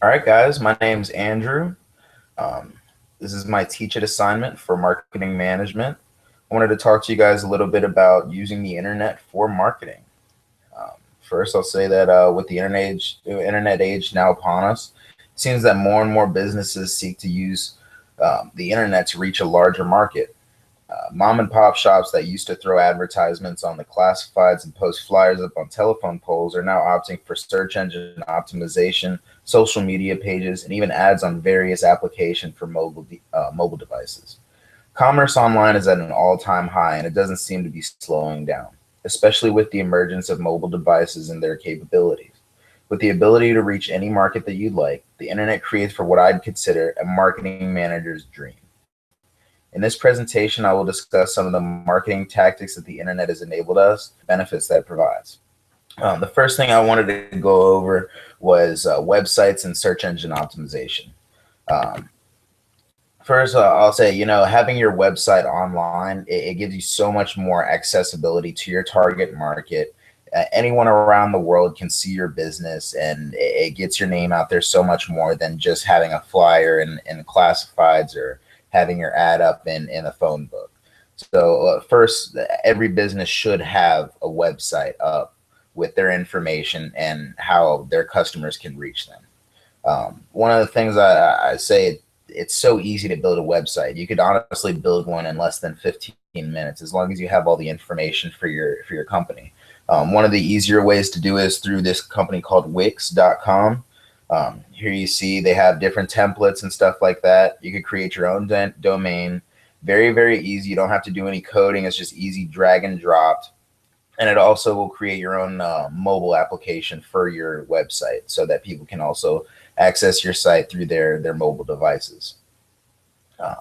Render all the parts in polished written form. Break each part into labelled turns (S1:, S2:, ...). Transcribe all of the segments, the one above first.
S1: All right, guys, my name's Andrew. Um, this is my Teach It assignment for marketing management. I wanted to talk to you guys a little bit about using the internet for marketing. First, I'll say that with the internet age now upon us, it seems that more and more businesses seek to use the internet to reach a larger market. Mom and pop shops that used to throw advertisements on the classifieds and post flyers up on telephone poles are now opting for search engine optimization, social media pages, and even ads on various applications for mobile devices. Commerce online is at an all-time high, and it doesn't seem to be slowing down, especially with the emergence of mobile devices and their capabilities. With the ability to reach any market that you'd like, the internet creates for what I'd consider a marketing manager's dream. In this presentation, I will discuss some of the marketing tactics that the internet has enabled us, benefits that it provides. The first thing I wanted to go over was websites and search engine optimization. Um, First, I'll say, having your website online, it gives you so much more accessibility to your target market. Anyone around the world can see your business, and it gets your name out there so much more than just having a flyer in classifieds or having your ad up in a phone book. So, first, every business should have a website up with their information and how their customers can reach them. One of the things I say, it's so easy to build a website. You could honestly build one in less than 15 minutes as long as you have all the information for your company. One of the easier ways to do is through this company called Wix.com. Here you see they have different templates and stuff like that. You could create your own domain. Very, very easy. You don't have to do any coding. It's just easy drag and drop, and it also will create your own mobile application for your website so that people can also access your site through their mobile devices. Um,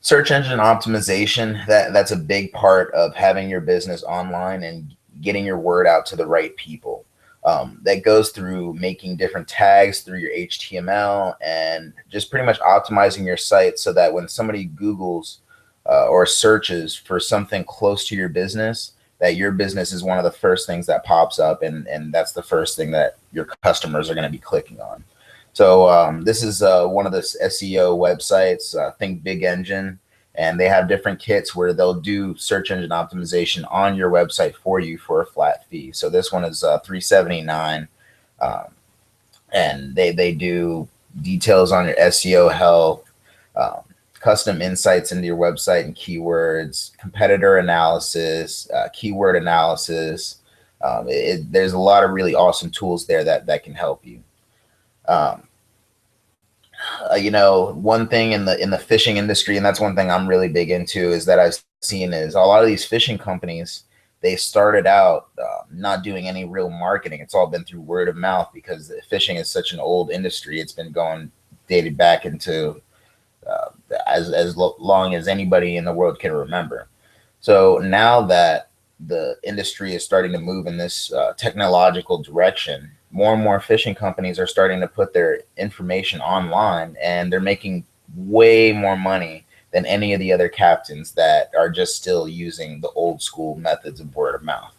S1: Search engine optimization, that's a big part of having your business online and getting your word out to the right people. That goes through making different tags through your HTML and just pretty much optimizing your site so that when somebody Googles or searches for something close to your business, that your business is one of the first things that pops up, and that's the first thing that your customers are going to be clicking on. So this is one of the SEO websites, Think Big Engine, and they have different kits where they'll do search engine optimization on your website for you for a flat fee. So this one is $379, um, and they do details on your SEO health, um, custom insights into your website and keywords, competitor analysis, keyword analysis. There's a lot of really awesome tools there that can help you. Um, one thing in the fishing industry, and that's one thing I'm really big into, is that I've seen is a lot of these fishing companies, they started out not doing any real marketing. It's all been through word of mouth because fishing is such an old industry. It's been going dated back into uh, as long as anybody in the world can remember. So now that the industry is starting to move in this technological direction, more and more fishing companies are starting to put their information online, and they're making way more money than any of the other captains that are just still using the old school methods of word of mouth.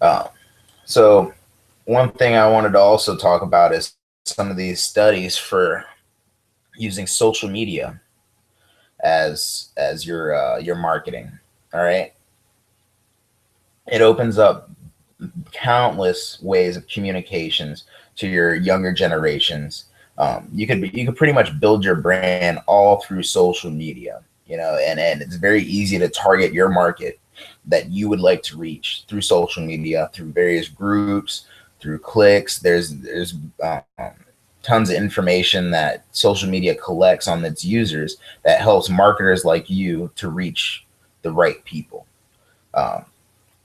S1: Uh, so, one thing I wanted to also talk about is some of these studies for using social media as your marketing. All right, it opens up countless ways of communications to your younger generations. You could pretty much build your brand all through social media, and it's very easy to target your market that you would like to reach through social media, through various groups, through clicks. There's tons of information that social media collects on its users that helps marketers like you to reach the right people. Um,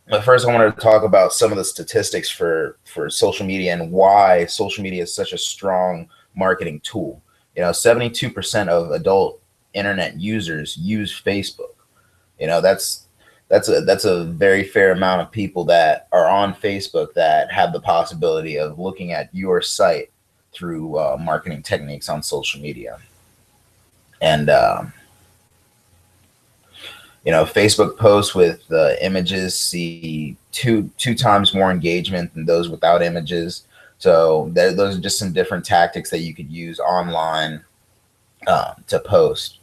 S1: but first, I wanted to talk about some of the statistics for social media and why social media is such a strong marketing tool. 72% of adult internet users use Facebook. That's a very fair amount of people that are on Facebook that have the possibility of looking at your site through marketing techniques on social media. And Facebook posts with images see two times more engagement than those without images. So those are just some different tactics that you could use online to post.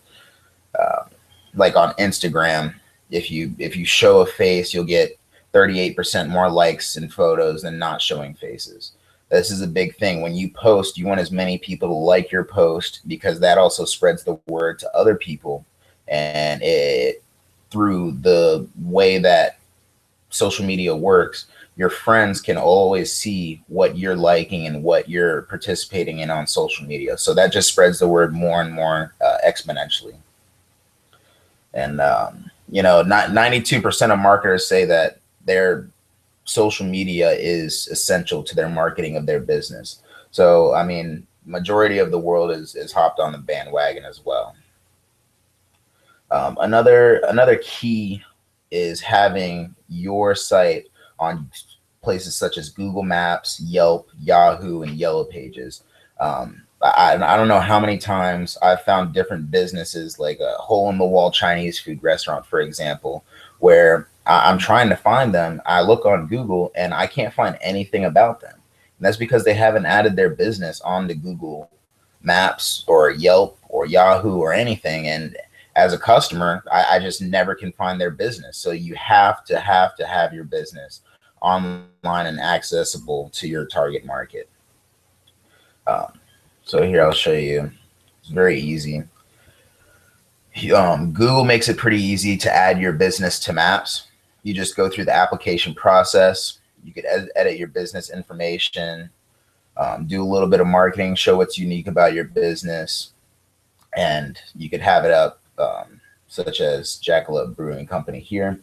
S1: Uh, like on Instagram, if you show a face, you'll get 38% more likes in photos than not showing faces. This is a big thing. When you post, you want as many people to like your post because that also spreads the word to other people. And it through the way that social media works, your friends can always see what you're liking and what you're participating in on social media. So that just spreads the word more and more exponentially. And not 92% of marketers say that their social media is essential to their marketing of their business. So I mean, majority of the world is hopped on the bandwagon as well. Another key is having your site on places such as Google Maps, Yelp, Yahoo, and Yellow Pages. I don't know how many times I've found different businesses, like a hole in the wall Chinese food restaurant, for example, where I'm trying to find them. I look on Google and I can't find anything about them. And that's because they haven't added their business on the Google Maps or Yelp or Yahoo or anything. And as a customer, I just never can find their business. So you have your business online and accessible to your target market. Um, so here I'll show you. It's very easy. Google makes it pretty easy to add your business to Maps. You just go through the application process. You could edit your business information, do a little bit of marketing, show what's unique about your business, and you could have it up, such as Jackalope Brewing Company here.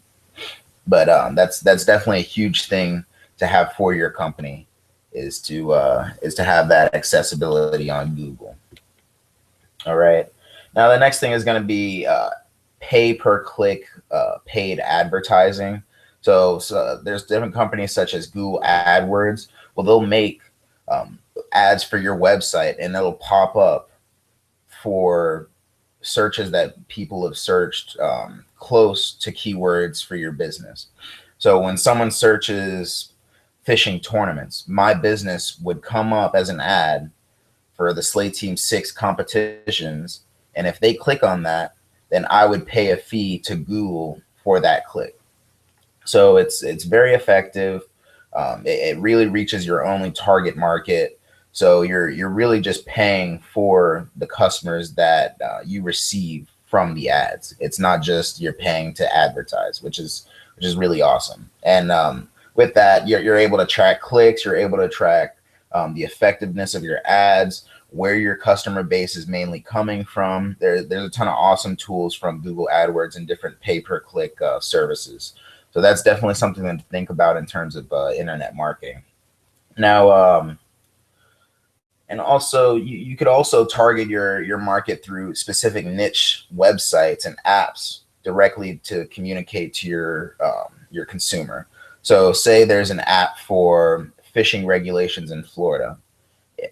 S1: But that's definitely a huge thing to have for your company is to have that accessibility on Google. All right. Now the next thing is going to be pay per click paid advertising. So there's different companies such as Google AdWords. Well, they'll make ads for your website and it'll pop up for searches that people have searched close to keywords for your business. So when someone searches fishing tournaments, my business would come up as an ad for the Slay Team 6 competitions. And if they click on that, then I would pay a fee to Google for that click. So it's very effective. It really reaches your only target market. So you're really just paying for the customers that you receive from the ads. It's not just you're paying to advertise, which is really awesome. And with that, you're able to track clicks. You're able to track the effectiveness of your ads, where your customer base is mainly coming from. There's a ton of awesome tools from Google AdWords and different pay-per-click services. So that's definitely something to think about in terms of internet marketing. Now, and also you could also target your market through specific niche websites and apps directly to communicate to your consumer. So say there's an app for fishing regulations in Florida.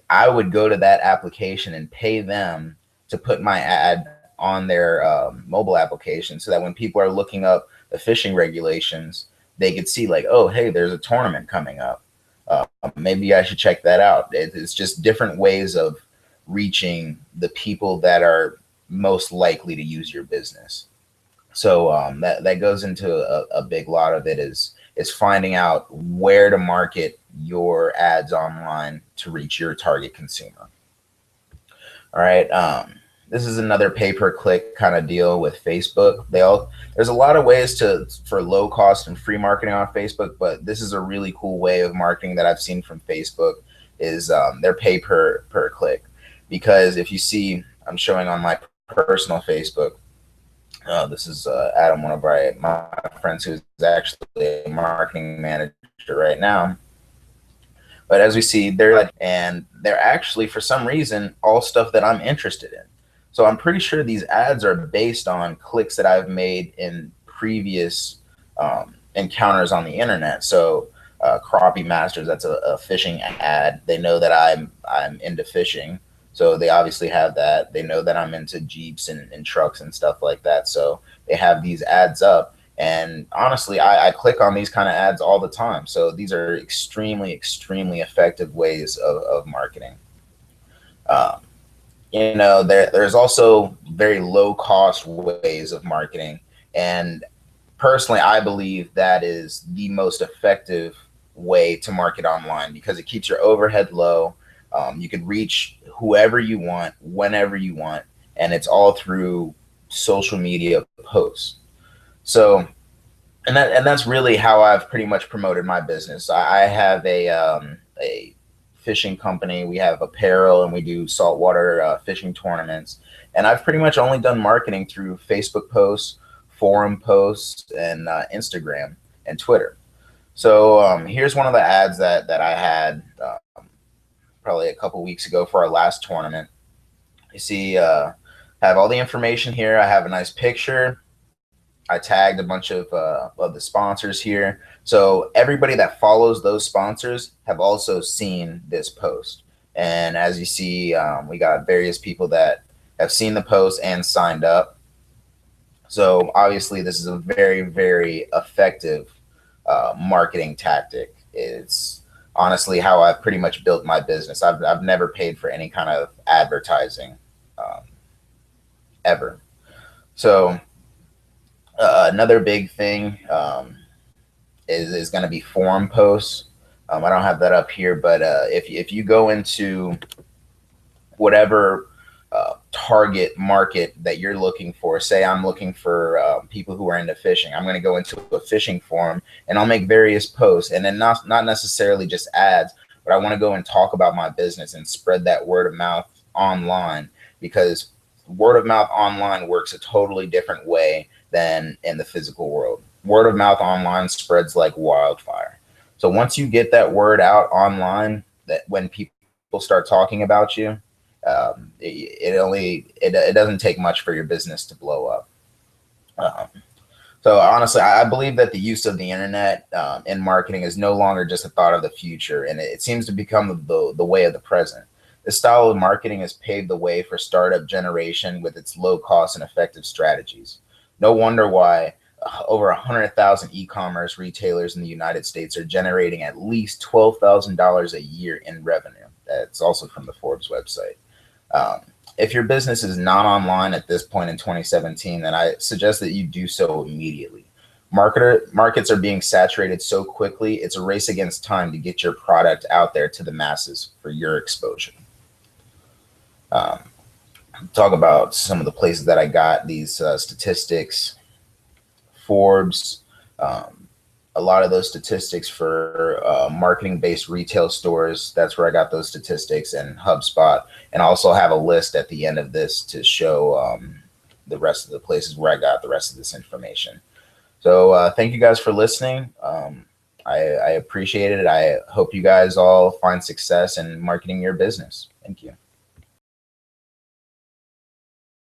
S1: I would go to that application and pay them to put my ad on their mobile application so that when people are looking up the fishing regulations, they could see like, oh, hey, there's a tournament coming up. Maybe I should check that out. It's just different ways of reaching the people that are most likely to use your business. So that goes into a big lot of it is finding out where to market your ads online to reach your target consumer. All right. This is another pay-per-click kind of deal with Facebook. There's a lot of ways for low cost and free marketing on Facebook, but this is a really cool way of marketing that I've seen from Facebook is their pay per click. Because if you see, I'm showing on my personal Facebook. This is Adam, one of my friends who's actually a marketing manager right now. But as we see, they're actually, for some reason, all stuff that I'm interested in. So I'm pretty sure these ads are based on clicks that I've made in previous encounters on the internet. So Crappie Masters, that's a fishing ad. They know that I'm into fishing. So they obviously have that. They know that I'm into Jeeps and trucks and stuff like that. So they have these ads up. And honestly, I click on these kind of ads all the time. So these are extremely effective ways of marketing. Um, there's also very low cost ways of marketing. And personally, I believe that is the most effective way to market online because it keeps your overhead low. You can reach whoever you want, whenever you want, and it's all through social media posts. So, and that's really how I've pretty much promoted my business. I have a fishing company. We have apparel, and we do saltwater fishing tournaments. And I've pretty much only done marketing through Facebook posts, forum posts, and Instagram and Twitter. So here's one of the ads that I had probably a couple weeks ago for our last tournament. You see, have all the information here. I have a nice picture. I tagged a bunch of the sponsors here. So everybody that follows those sponsors have also seen this post. And as you see, we got various people that have seen the post and signed up. So obviously, this is a very effective marketing tactic. It's honestly how I've pretty much built my business. I've never paid for any kind of advertising um, ever. So another big thing is going to be forum posts. I don't have that up here, but if you go into whatever target market that you're looking for, say I'm looking for people who are into fishing, I'm going to go into a fishing forum and I'll make various posts, and then not necessarily just ads, but I want to go and talk about my business and spread that word of mouth online, because word of mouth online works a totally different way than in the physical world. Word of mouth online spreads like wildfire. So once you get that word out online, that when people start talking about you, it doesn't take much for your business to blow up. So honestly, I believe that the use of the internet in marketing is no longer just a thought of the future, and it seems to become the way of the present. This style of marketing has paved the way for startup generation with its low cost and effective strategies. No wonder why over 100,000 e-commerce retailers in the United States are generating at least $12,000 a year in revenue. That's also from the Forbes website. If your business is not online at this point in 2017, then I suggest that you do so immediately. Markets are being saturated so quickly, it's a race against time to get your product out there to the masses for your exposure. Um, Talk about some of the places that I got these statistics. Forbes, a lot of those statistics for marketing-based retail stores. That's where I got those statistics, and HubSpot. And I also have a list at the end of this to show the rest of the places where I got the rest of this information. So thank you guys for listening. I appreciate it. I hope you guys all find success in marketing your business. Thank you.